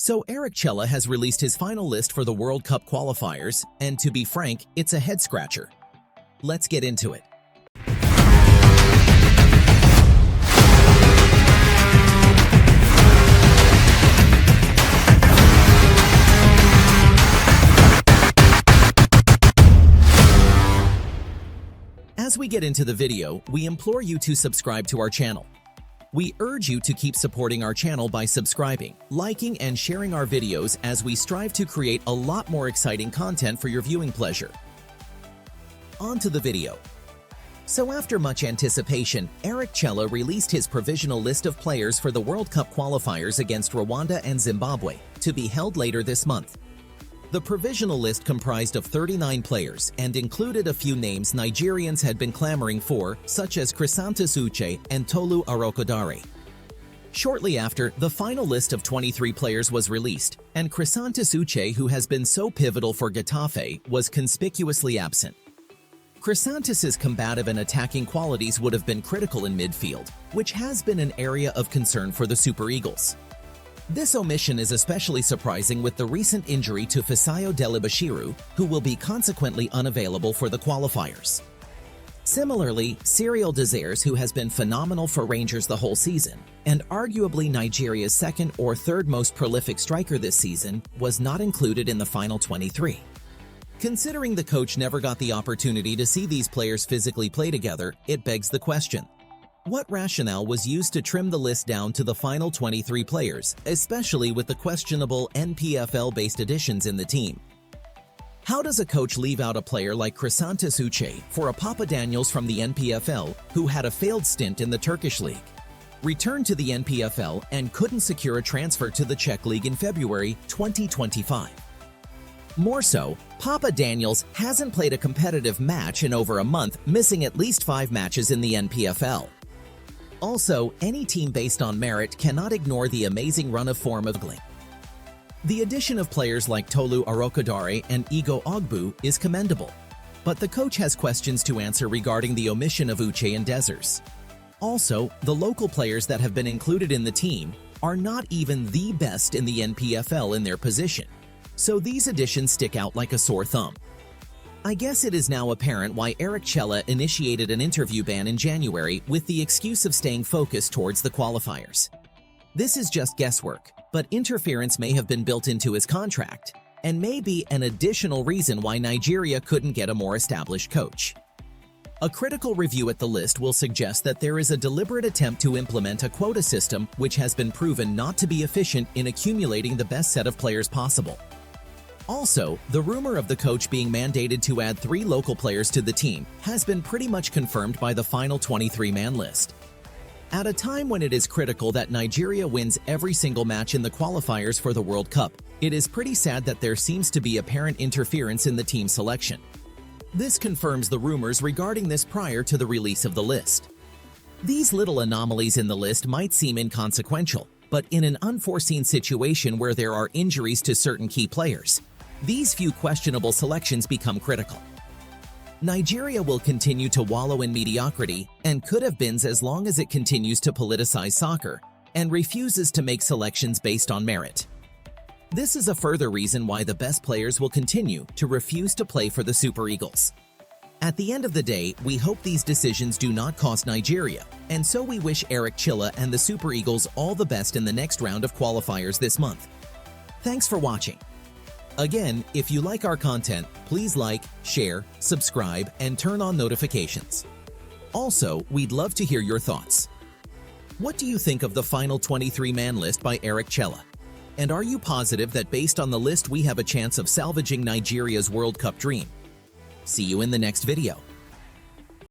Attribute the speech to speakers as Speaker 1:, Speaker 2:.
Speaker 1: So Eric Chelle has released his final list for the World Cup qualifiers, and to be frank, it's a head-scratcher. Let's get into it. As we get into the video, we implore you to subscribe to our channel. We urge you to keep supporting our channel by subscribing, liking, and sharing our videos as we strive to create a lot more exciting content for your viewing pleasure. On to the video. So after much anticipation, Eric Chelle released his provisional list of players for the World Cup qualifiers against Rwanda and Zimbabwe, to be held later this month. The provisional list comprised of 39 players and included a few names Nigerians had been clamoring for, such as Chrisantus Uche and Tolu Arokodare. Shortly after, the final list of 23 players was released, and Chrisantus Uche, who has been so pivotal for Getafe, was conspicuously absent. Chrisantus's combative and attacking qualities would have been critical in midfield, which has been an area of concern for the Super Eagles. This omission is especially surprising with the recent injury to Fisayo Delibashiru, who will be consequently unavailable for the qualifiers. Similarly, Cyriel Dessirs, who has been phenomenal for Rangers the whole season, and arguably Nigeria's second or third most prolific striker this season, was not included in the final 23. Considering the coach never got the opportunity to see these players physically play together, it begs the question: what rationale was used to trim the list down to the final 23 players, especially with the questionable NPFL-based additions in the team? How does a coach leave out a player like Chrisantus Uche for a Papa Daniels from the NPFL who had a failed stint in the Turkish league, returned to the NPFL, and couldn't secure a transfer to the Czech league in February 2025? More so, Papa Daniels hasn't played a competitive match in over a month, missing at least 5 matches in the NPFL. Also, any team based on merit cannot ignore the amazing run of form of Ogbu. The addition of players like Tolu Arokodare and Igoh Ogbu is commendable, but the coach has questions to answer regarding the omission of Uche and Dessirs. Also, the local players that have been included in the team are not even the best in the NPFL in their position, so these additions stick out like a sore thumb. I guess it is now apparent why Eric Chelle initiated an interview ban in January with the excuse of staying focused towards the qualifiers. This is just guesswork, but interference may have been built into his contract, and may be an additional reason why Nigeria couldn't get a more established coach. A critical review at the list will suggest that there is a deliberate attempt to implement a quota system which has been proven not to be efficient in accumulating the best set of players possible. Also, the rumor of the coach being mandated to add 3 local players to the team has been pretty much confirmed by the final 23-man list. At a time when it is critical that Nigeria wins every single match in the qualifiers for the World Cup, it is pretty sad that there seems to be apparent interference in the team selection. This confirms the rumors regarding this prior to the release of the list. These little anomalies in the list might seem inconsequential, but in an unforeseen situation where there are injuries to certain key players, these few questionable selections become critical. Nigeria will continue to wallow in mediocrity and could have beens as long as it continues to politicize soccer and refuses to make selections based on merit. This is a further reason why the best players will continue to refuse to play for the Super Eagles. At the end of the day, we hope these decisions do not cost Nigeria, and so we wish Eric Chelle and the Super Eagles all the best in the next round of qualifiers this month. Thanks for watching. Again, if you like our content, please like, share, subscribe, and turn on notifications. Also, we'd love to hear your thoughts. What do you think of the final 23-man list by Eric Chelle? And are you positive that based on the list we have a chance of salvaging Nigeria's World Cup dream? See you in the next video.